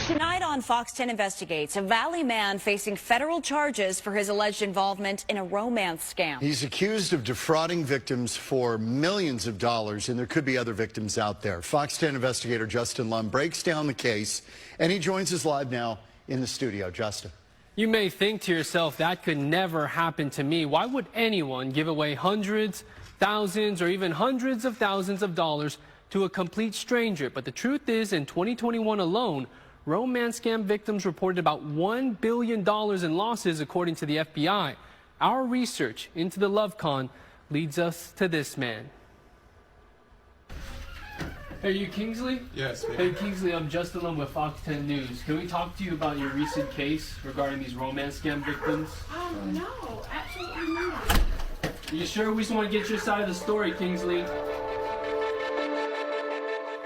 Tonight on Fox 10 Investigates, a Valley man facing federal charges for his alleged involvement in a romance scam. He's accused of defrauding victims for millions of dollars, and there could be other victims out there. Fox 10 investigator Justin Lum breaks down the case, and he joins us live now in the studio. Justin. You may think to yourself, that could never happen to me. Why would anyone give away hundreds, thousands, or even hundreds of thousands of dollars to a complete stranger? But the truth is, in 2021 alone, romance scam victims reported about $1 billion in losses, according to the FBI. Our research into the love con leads us to this man. Hey, are you Kingsley? Yes, man. Hey, Kingsley, I'm Justin Lum with Fox 10 News. Can we talk to you about your recent case regarding these romance scam victims? No, absolutely not. Are you sure? We just want to get your side of the story, Kingsley.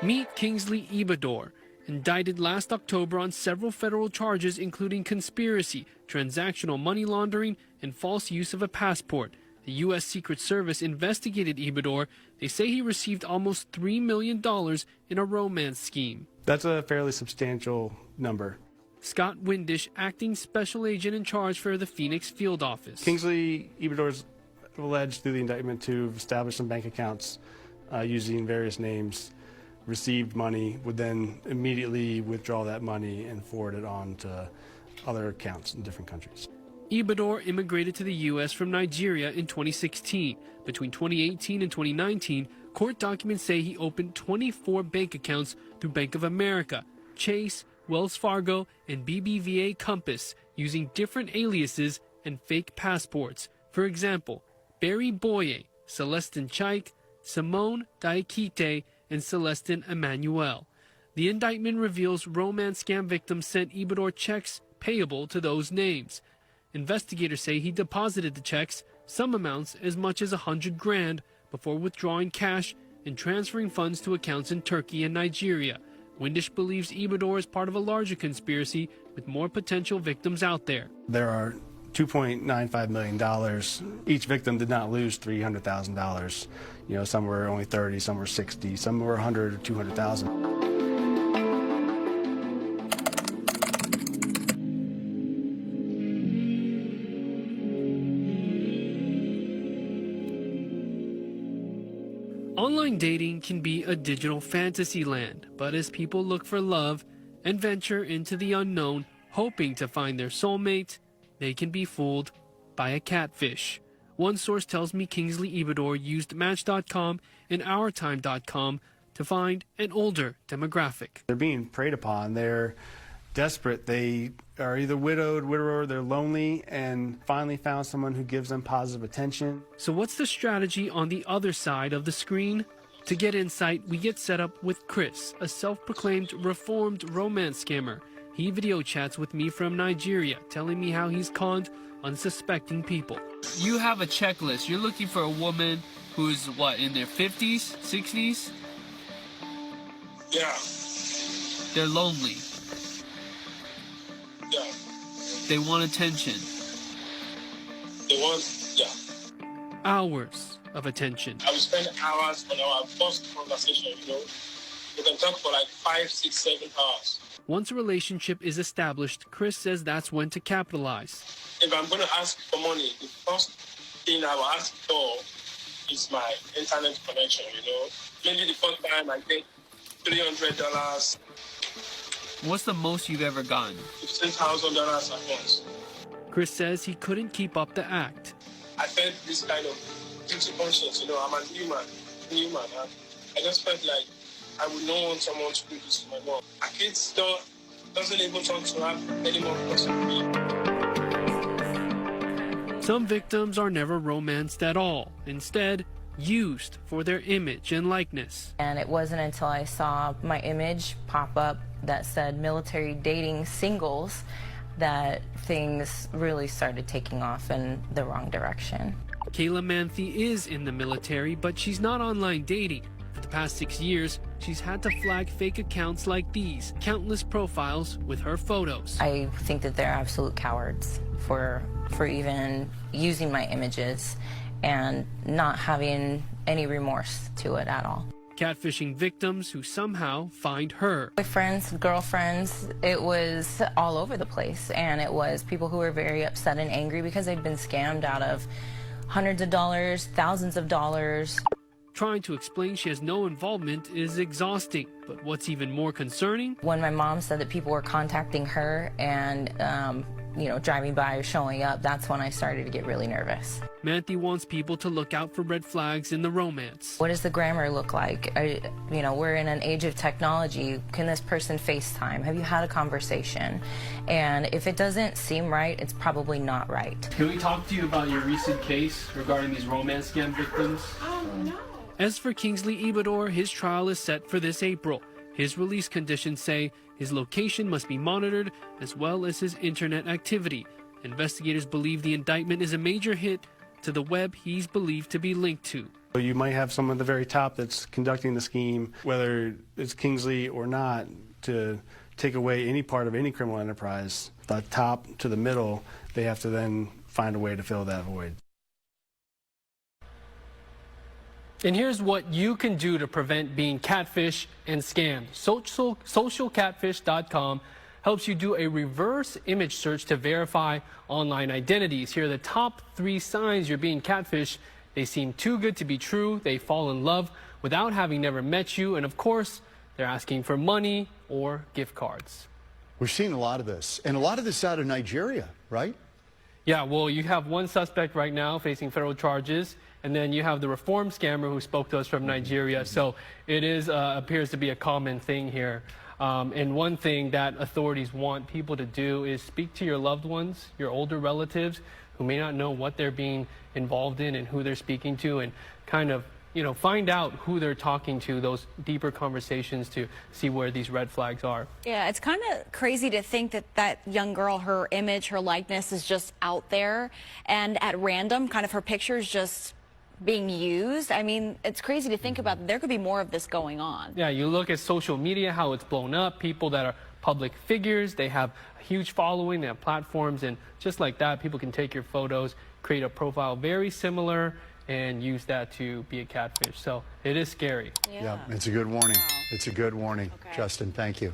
Meet Kingsley Ibador, indicted last October on several federal charges, including conspiracy, transactional money laundering, and false use of a passport. The U.S. Secret Service investigated Ibador. They say he received almost $3 million in a romance scheme. That's a fairly substantial number. Scott Windish, acting special agent in charge for the Phoenix field office. Kingsley Ibador is alleged through the indictment to establish some bank accounts using various names, received money, would then immediately withdraw that money and forward it on to other accounts in different countries. Ibador immigrated to the U.S. from Nigeria in 2016. Between 2018 and 2019, court documents say he opened 24 bank accounts through Bank of America, Chase, Wells Fargo, and BBVA Compass, using different aliases and fake passports. For example, Barry Boye, Celestin Chaik, Simone Daikite, and Celestin Emmanuel. The indictment reveals romance scam victims sent Ibador checks payable to those names. Investigators say he deposited the checks, some amounts as much as $100,000, before withdrawing cash and transferring funds to accounts in Turkey and Nigeria. Windish believes Ibador is part of a larger conspiracy with more potential victims out there. There are $2.95 million. Each victim did not lose $300,000. You know, some were only 30, some were 60, some were 100 or 200,000. Online dating can be a digital fantasy land, but as people look for love and venture into the unknown, hoping to find their soulmate, they can be fooled by a catfish. One source tells me Kingsley Ibador used Match.com and OurTime.com to find an older demographic. They're being preyed upon. They're desperate. They are either widowed, widower, they're lonely, and finally found someone who gives them positive attention. So what's the strategy on the other side of the screen? To get insight, we get set up with Chris, a self-proclaimed reformed romance scammer. He video chats with me from Nigeria, telling me how he's conned unsuspecting people. You have a checklist. You're looking for a woman who's, what, in their 50s, 60s? Yeah. They're lonely. Yeah. They want attention. They want, yeah. Hours of attention. I will spend hours on our first conversation, you know. We can talk for like 5, 6, 7 hours. Once a relationship is established, Chris says that's when to capitalize. If I'm going to ask for money, the first thing I will ask for is my internet connection, you know. Maybe the first time I get $300. What's the most you've ever gotten? $15,000 at once. Chris says he couldn't keep up the act. I felt this kind of guilty conscience, you know. I'm a human. And I just felt like I would not want someone to do this to my mom. My kids doesn't even talk to her anymore because of me. Some victims are never romanced at all. Instead, used for their image and likeness. And it wasn't until I saw my image pop up that said military dating singles that things really started taking off in the wrong direction. Kayla Manthe is in the military, but she's not online dating. For the past 6 years, she's had to flag fake accounts like these, countless profiles with her photos. I think that they're absolute cowards for even using my images and not having any remorse to it at all. catfishing victims who somehow find her. Boyfriends, girlfriends, it was all over the place. And it was people who were very upset and angry because they'd been scammed out of hundreds of dollars, thousands of dollars. Trying to explain she has no involvement is exhausting, but what's even more concerning? When my mom said that people were contacting her and, driving by or showing up, that's when I started to get really nervous. Manthi wants people to look out for red flags in the romance. What does the grammar look like? We're in an age of technology. Can this person FaceTime? Have you had a conversation? And if it doesn't seem right, it's probably not right. Can we talk to you about your recent case regarding these romance scam victims? Oh, no. As for Kingsley Ibador, his trial is set for this April. His release conditions say his location must be monitored as well as his internet activity. Investigators believe the indictment is a major hit to the web he's believed to be linked to. You might have someone at the very top that's conducting the scheme, whether it's Kingsley or not, to take away any part of any criminal enterprise. The top to the middle, they have to then find a way to fill that void. And here's what you can do to prevent being catfished and scammed. Socialcatfish.com helps you do a reverse image search to verify online identities. Here are the top 3 signs you're being catfished. They seem too good to be true. They fall in love without having never met you. And of course, they're asking for money or gift cards. We've seen a lot of this, and a lot of this out of Nigeria, right? Yeah, well, you have one suspect right now facing federal charges, and then you have the reform scammer who spoke to us from Nigeria. So it is appears to be a common thing here. And one thing that authorities want people to do is speak to your loved ones, your older relatives, who may not know what they're being involved in and who they're speaking to, and kind of, find out who they're talking to, those deeper conversations to see where these red flags are. Yeah, it's kind of crazy to think that that young girl, her image, her likeness is just out there and at random, kind of her pictures just being used. I mean, it's crazy to think about. There could be more of this going on. Yeah, you look at social media, how it's blown up, people that are public figures, they have a huge following, they have platforms, and just like that, people can take your photos, create a profile very similar, and use that to be a catfish. So it is scary. Yeah, it's a good warning. Wow. It's a good warning. Okay. Justin, thank you.